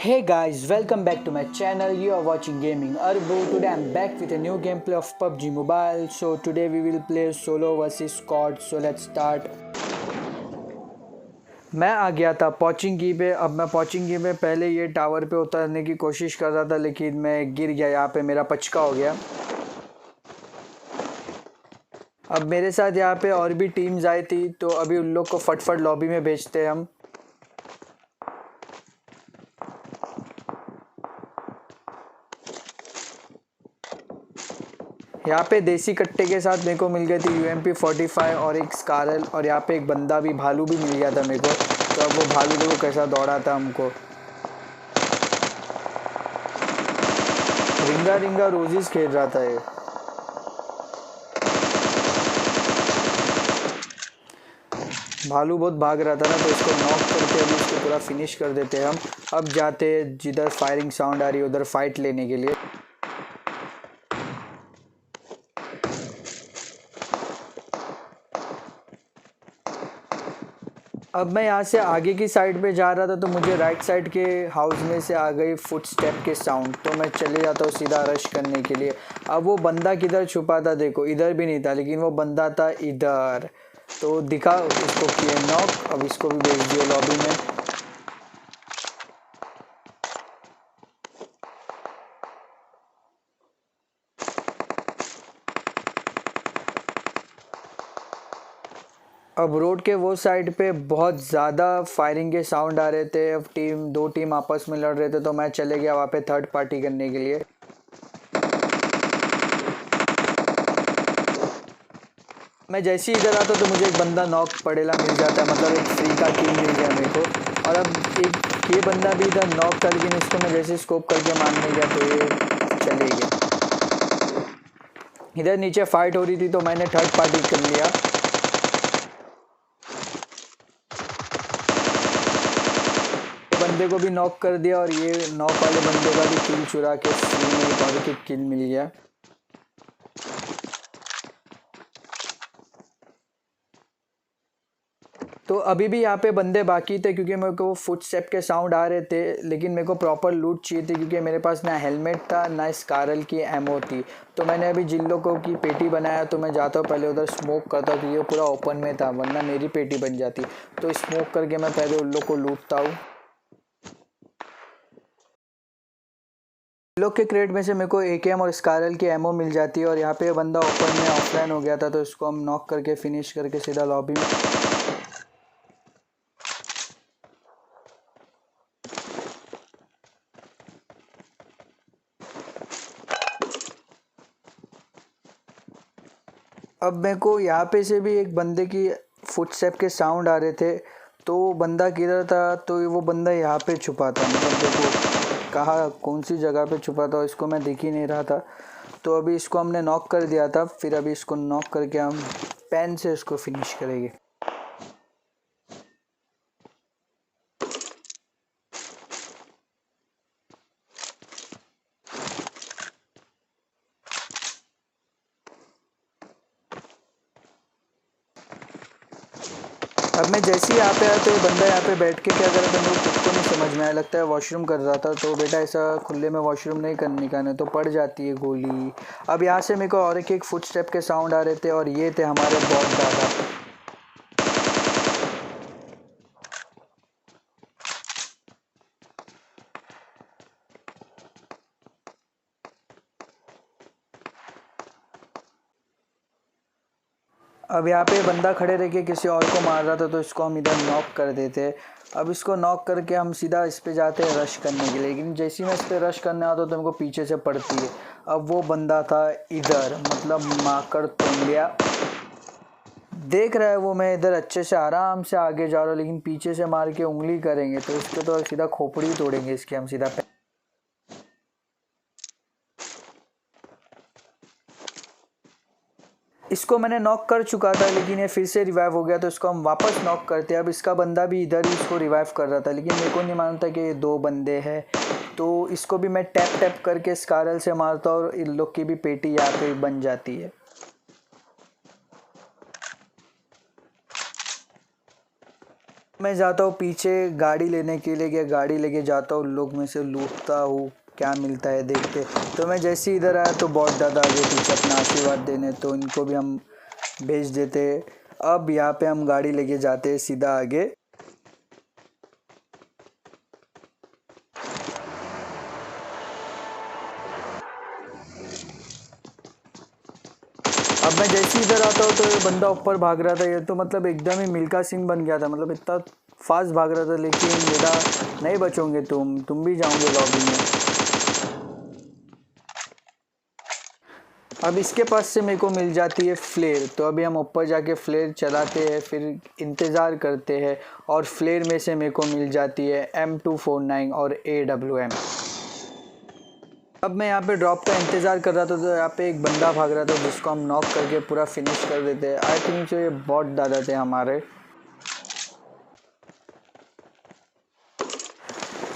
Hey guys, welcome back to my channel. You are watching Gaming Arbu. Today I'm back with a new gameplay of PUBG Mobile. So today we will play solo versus squad. So let's start. मैं आ गया था पॉचिंगी पे। अब मैं पॉचिंगी में पहले ये tower पे उतरने की कोशिश कर रहा था, लेकिन मैं गिर गया। यहाँ पे मेरा पचका हो गया। अब मेरे साथ यहाँ पे और भी टीम्स आई थी, तो अभी उन लोग को फटफट लॉबी में भेजते हैं हम। यहाँ पे देसी कट्टे के साथ मेरे को मिल गई थी UMP-45 और एक स्कारल, और यहाँ पे एक बंदा भी भालू भी मिल गया था मेरे को। तो अब वो भालू देखो कैसा दौड़ा था हमको। रिंगा रिंगा रोजिस खेल रहा था ये। भालू बहुत भाग रहा था ना, तो इसको नॉक करके अभी इसको पूरा फिनिश कर देते हैं हम। अब जाते हैं जिधर फायरिंग साउंड आ रही है उधर फाइट लेने के लिए। अब मैं यहाँ से आगे की साइड पे जा रहा था, तो मुझे राइट साइड के हाउस में से आ गई फुट स्टेप के साउंड, तो मैं चले जाता हूँ सीधा रश करने के लिए। अब वो बंदा किधर छुपा था देखो, इधर भी नहीं था, लेकिन वो बंदा था इधर। तो दिखा उसको, किए नॉक। अब इसको भी भेज दिया लॉबी में। अब रोड के वो साइड पे बहुत ज़्यादा फायरिंग के साउंड आ रहे थे। अब दो टीम आपस में लड़ रहे थे, तो मैं चले गया वहाँ पे थर्ड पार्टी करने के लिए। मैं जैसे ही इधर आता तो मुझे एक बंदा नॉक पड़ेला मिल जाता है, मतलब एक फ्री का किल मिल गया मेरे को। और अब एक ये बंदा भी इधर नॉक कर, लेकिन इसको मैं जैसे स्कोप करके मारने गया तो ये चले गया। इधर नीचे फाइट हो रही थी, तो मैंने थर्ड पार्टी कर लिया। बंदे को भी नॉक कर दिया, और ये नॉक वाले बंदे का भी किल चुरा के फ्री में एक और किल मिल गया। तो अभी भी यहाँ पे बंदे बाकी थे, क्योंकि मेरे को फुट स्टेप के साउंड आ रहे थे, लेकिन मेरे को प्रॉपर लूट चाहिए थी, क्योंकि मेरे पास ना हेलमेट था ना स्कारल की एमओ थी। तो मैंने अभी जिन लोगों की पेटी बनाया, तो मैं जाता हूँ पहले उधर स्मोक करता हूँ, क्योंकि वो पूरा ओपन में था, वरना मेरी पेटी बन जाती। तो स्मोक करके मैं पहले उन लोग को लूटता हूँ। लोग के क्रेट में से मेरे को AKM और स्कारल की एमओ मिल जाती है, और यहाँ पे बंदा ओपन में ऑफलाइन हो गया था, तो इसको हम नॉक करके फिनिश करके सीधा लॉबी में। अब मेरे को यहाँ पे से भी एक बंदे की फुटस्टेप के साउंड आ रहे थे, तो वो बंदा किधर था, तो वो बंदा यहाँ पे छुपा था, मतलब देखो कहाँ कौन सी जगह पे छुपा था, इसको मैं दिख ही नहीं रहा था। तो अभी इसको हमने नॉक कर दिया था, फिर अभी इसको नॉक करके हम पेन से इसको फिनिश करेंगे। अब मैं जैसे ही यहाँ पे आया, तो ये बंदा यहाँ पे बैठ के क्या कर रहा था मेरे को खुद को नहीं समझ में आया, लगता है वॉशरूम कर रहा था। तो बेटा ऐसा खुले में वॉशरूम नहीं करने का, नहीं तो पड़ जाती है गोली। अब यहाँ से मेरे को और एक फुट स्टेप के साउंड आ रहे थे, और ये थे हमारे बहुत दादा। अब यहाँ पे बंदा खड़े रह के किसी और को मार रहा था, तो इसको हम इधर नॉक कर देते। अब इसको नॉक करके हम सीधा इस पे जाते हैं रश करने के लिए, लेकिन जैसे ही मैं इस पे रश करने आता तो तुमको पीछे से पड़ती है। अब वो बंदा था इधर, मतलब माकड़ तोंडिया। देख रहा है वो, मैं इधर अच्छे से आराम से आगे जा रहा हूँ, लेकिन पीछे से मार के उंगली करेंगे तो इसके तो सीधा खोपड़ी तोड़ेंगे इसके हम सीधा। इसको मैंने नॉक कर चुका था, लेकिन ये फिर से रिवाइव हो गया, तो इसको हम वापस नॉक करते हैं। अब इसका बंदा भी इधर ही इसको रिवाइव कर रहा था, लेकिन मेरे को नहीं मालूम था कि ये दो बंदे हैं। तो इसको भी मैं टैप टैप करके स्कारल से मारता हूँ, और इन लोग की भी पेटी यहाँ पे बन जाती है। मैं जाता हूँ पीछे गाड़ी लेने के लिए, क्या गाड़ी लेके जाता हूँ, लोग में से लूटता हूँ, क्या मिलता है देखते। तो मैं जैसे ही इधर आया तो बहुत दादा आगे पीछे अपना आशीर्वाद देने, तो इनको भी हम भेज देते। अब यहाँ पे हम गाड़ी लेके जाते हैं सीधा आगे। अब मैं जैसे ही इधर आता हूँ तो ये बंदा ऊपर भाग रहा था। ये तो मतलब एकदम ही मिल्खा सिंह बन गया था, मतलब इतना फास्ट भाग रहा था। लेकिन बेटा नहीं बचोगे तुम भी जाओगे लॉबी में। अब इसके पास से मेरे को मिल जाती है फ्लेयर, तो अभी हम ऊपर जाके फ्लेयर चलाते हैं, फिर इंतज़ार करते हैं। और फ्लेयर में से मेरे को मिल जाती है M249 और AWM। अब मैं यहाँ पे ड्रॉप का इंतज़ार कर रहा था, तो यहाँ पे एक बंदा भाग रहा था जिसको हम नॉक करके पूरा फिनिश कर देते। आई थिंक जो ये बहुत दादा थे हमारे।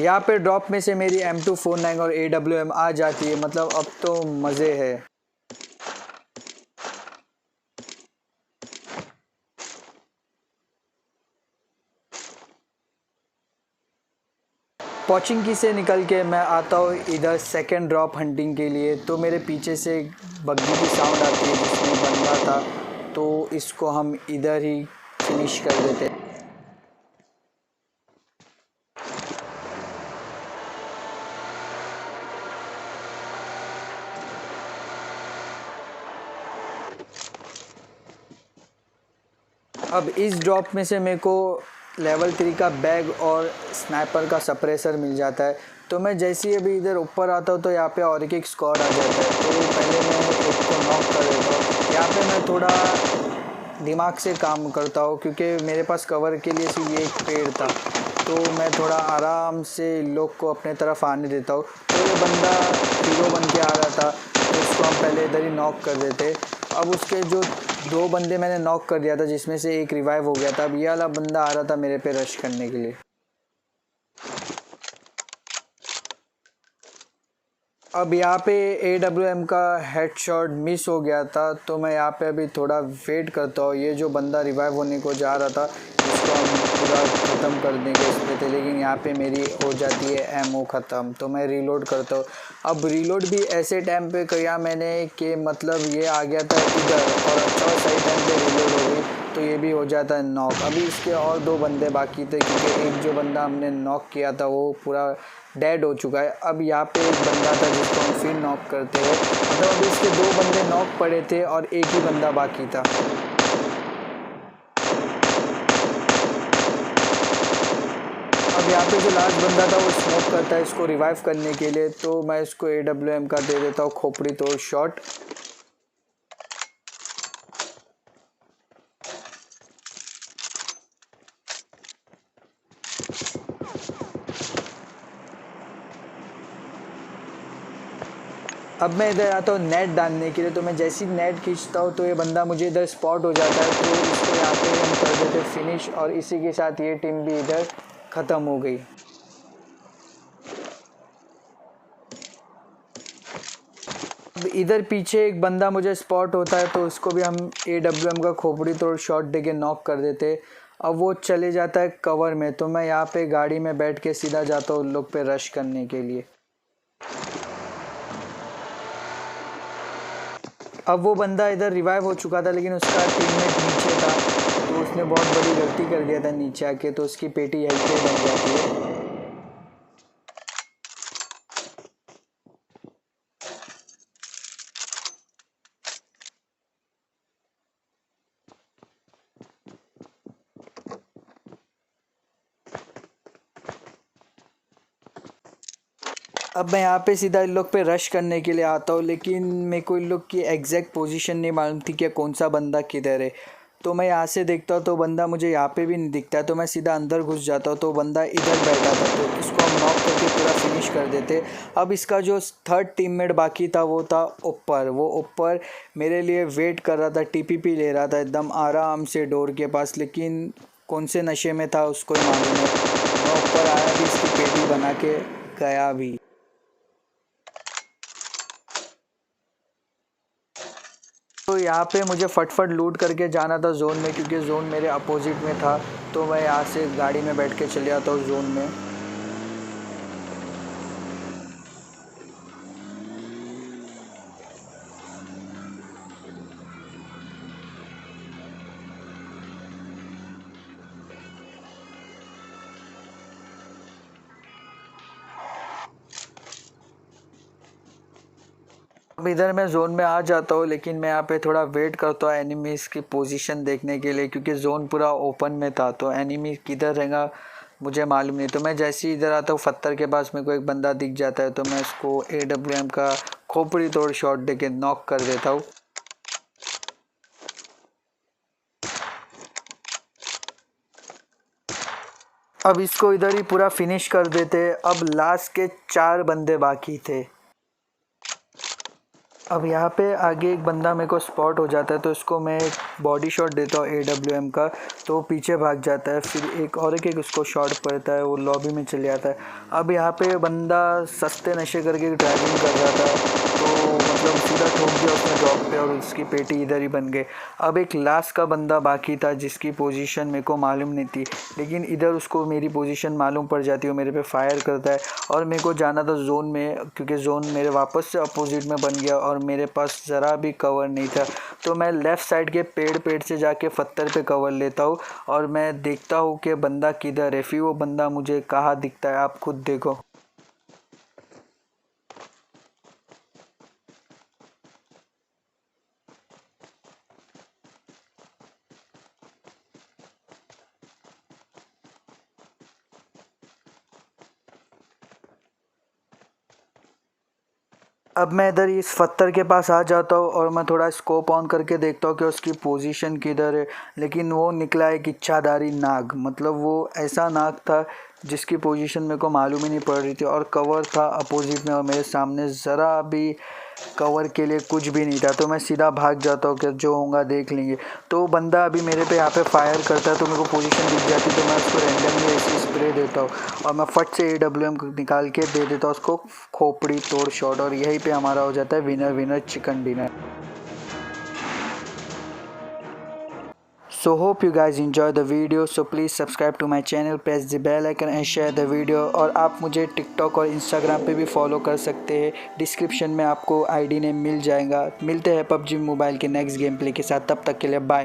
यहाँ पे ड्रॉप में से मेरी M249 और AWM आ जाती है, मतलब अब तो मज़े है। पोचिंकी से निकल के मैं आता हूँ इधर सेकंड ड्रॉप हंटिंग के लिए। तो मेरे पीछे से बग्गी की साउंड आती है जिसमें बंदा था, तो इसको हम इधर ही फिनिश कर देते। अब इस ड्रॉप में से मेरे को लेवल 3 का बैग और स्नाइपर का सप्रेसर मिल जाता है। तो मैं जैसे ही अभी इधर ऊपर आता हूँ तो यहाँ पे और एक स्क्वाड आ जाता है, तो पहले मैं एक को नॉक कर देता हूँ। यहाँ पे मैं थोड़ा दिमाग से काम करता हूँ क्योंकि मेरे पास कवर के लिए सिर्फ ये एक पेड़ था, तो मैं थोड़ा आराम से लोग को अपने तरफ आने देता हूँ। तो ये बंदा हीरो बन के आ रहा था, तो उसको हम पहले इधर ही नॉक कर देते। अब उसके जो 2 बंदे मैंने नॉक कर दिया था जिसमें से एक रिवाइव हो गया था। अब ये वाला बंदा आ रहा था मेरे पे रश करने के लिए। अब यहाँ पे AWM का हेडशॉट मिस हो गया था, तो मैं यहाँ पे अभी थोड़ा वेट करता हूँ। ये जो बंदा रिवाइव होने को जा रहा था इसको हम पूरा ख़त्म कर देंगे इस पे थे, लेकिन यहाँ पे मेरी हो जाती है एमओ ख़त्म, तो मैं रीलोड करता हूँ। अब रीलोड भी ऐसे टाइम पे किया मैंने कि मतलब ये आ गया था इधर और अच्छा सही टाइम पे रीलोड हो गई, तो ये भी हो जाता है नॉक। अभी इसके और 2 बंदे बाकी थे क्योंकि एक जो बंदा हमने नॉक किया था वो पूरा डेड हो चुका है। अब यहाँ पे एक बंदा था जिसको हम फिर नॉक करते हैं, मतलब अभी इसके 2 बंदे नॉक पड़े थे और एक ही बंदा बाकी था। अब यहाँ पे जो लास्ट बंदा था वो स्मोक करता है इसको रिवाइव करने के लिए, तो मैं इसको AWM का दे देता हूँ खोपड़ी तोड़ शॉट। अब मैं इधर आता हूँ नेट डालने के लिए, तो मैं जैसे ही नेट खींचता हूँ तो ये बंदा मुझे इधर स्पॉट हो जाता है, तो इसको यहाँ पे हम कर देते फिनिश और इसी के साथ ये टीम भी इधर ख़त्म हो गई। अब इधर पीछे एक बंदा मुझे स्पॉट होता है, तो उसको भी हम AWM का खोपड़ी तोड़ शॉट दे के नॉक कर देते। अब वो चले जाता है कवर में, तो मैं यहाँ पे गाड़ी में बैठ के सीधा जाता हूँ उन लोग पे रश करने के लिए। अब वो बंदा इधर रिवाइव हो चुका था लेकिन उसका टीममेट नीचे था, तो उसने बहुत बड़ी गलती कर दिया था नीचे आके, तो उसकी पेटी यहीं पे बन जाती है। अब मैं यहाँ पे सीधा इन लोग पे रश करने के लिए आता हूँ, लेकिन मेरे को इन लोग की एग्जैक्ट पोजीशन नहीं मालूम थी कि कौन सा बंदा किधर है। तो मैं यहाँ से देखता हूँ तो बंदा मुझे यहाँ पे भी नहीं दिखता है, तो मैं सीधा अंदर घुस जाता हूँ, तो बंदा इधर बैठा था, तो इसको हम नॉक करके पूरा फिनिश कर देते। अब इसका जो थर्ड टीममेट बाकी था वो था ऊपर। वो ऊपर मेरे लिए वेट कर रहा था, TPP ले रहा था एकदम आराम से डोर के पास, लेकिन कौन से नशे में था उसको ही मालूम है। मैं ऊपर आया भी, इसकी पेटी बना के गया भी। तो यहाँ पे मुझे फटफट लूट करके जाना था जोन में, क्योंकि जोन मेरे अपोजिट में था। तो मैं यहाँ से गाड़ी में बैठ के चले जाता हूँ जोन में। अब इधर मैं जोन में आ जाता हूँ, लेकिन मैं यहाँ पे थोड़ा वेट करता हूँ एनिमीज़ की पोजीशन देखने के लिए, क्योंकि जोन पूरा ओपन में था। तो एनिमी किधर रहेगा मुझे मालूम नहीं। तो मैं जैसे ही इधर आता हूँ पत्थर के पास, मेरे को एक बंदा दिख जाता है। तो मैं उसको AWM का खोपड़ी तोड़ शॉट देके नॉक कर देता हूँ। अब इसको इधर ही पूरा फिनिश कर देते। अब लास्ट के 4 बंदे बाकी थे। अब यहाँ पे आगे एक बंदा मेरे को स्पॉट हो जाता है, तो इसको मैं एक बॉडी शॉट देता हूँ AWM का, तो वो पीछे भाग जाता है। फिर एक उसको शॉट पड़ता है, वो लॉबी में चले जाता है। अब यहाँ पे बंदा सस्ते नशे करके ड्राइविंग कर रहा था, तो मतलब सीधा ठोक दिया उसने ड्रॉप पे और उसकी पेटी इधर ही बन गई। अब एक लास्ट का बंदा बाकी था जिसकी पोजीशन मेरे को मालूम नहीं थी, लेकिन इधर उसको मेरी पोजीशन मालूम पड़ जाती है, वो मेरे पे फायर करता है। और मेरे को जाना था जोन में, क्योंकि जोन मेरे वापस से अपोजिट में बन गया और मेरे पास ज़रा भी कवर नहीं था। तो मैं लेफ़्ट साइड के पेड़ से जाके पत्थर पे कवर लेता हूँ और मैं देखता हूँ कि बंदा किधर है। फिर वो बंदा मुझे कहाँ दिखता है, आप खुद देखो। अब मैं इधर इस पत्थर के पास आ जाता हूँ और मैं थोड़ा स्कोप ऑन करके देखता हूँ कि उसकी पोजीशन किधर है। लेकिन वो निकला एक इच्छाधारी नाग, मतलब वो ऐसा नाग था जिसकी पोजीशन मेरे को मालूम ही नहीं पड़ रही थी, और कवर था अपोजिट में और मेरे सामने ज़रा भी कवर के लिए कुछ भी नहीं था। तो मैं सीधा भाग जाता हूँ कि जो होगा देख लेंगे। तो बंदा अभी मेरे पे यहाँ पे फायर करता है, तो मेरे को पोजीशन दिख जाती है, तो मैं उसको रैंडमली ऐसे स्प्रे देता हूँ और मैं फट से AWM निकाल के दे देता हूँ उसको खोपड़ी तोड़ शॉट, और यहीं पे हमारा हो जाता है winner winner chicken dinner. So hope you guys enjoy the video, so please subscribe to my channel, press the bell icon and share the video। और आप मुझे TikTok और Instagram पे भी फॉलो कर सकते हैं, डिस्क्रिप्शन में आपको ID नेम मिल जाएगा। मिलते हैं PUBG मोबाइल के नेक्स्ट गेम प्ले के साथ, तब तक के लिए बाय।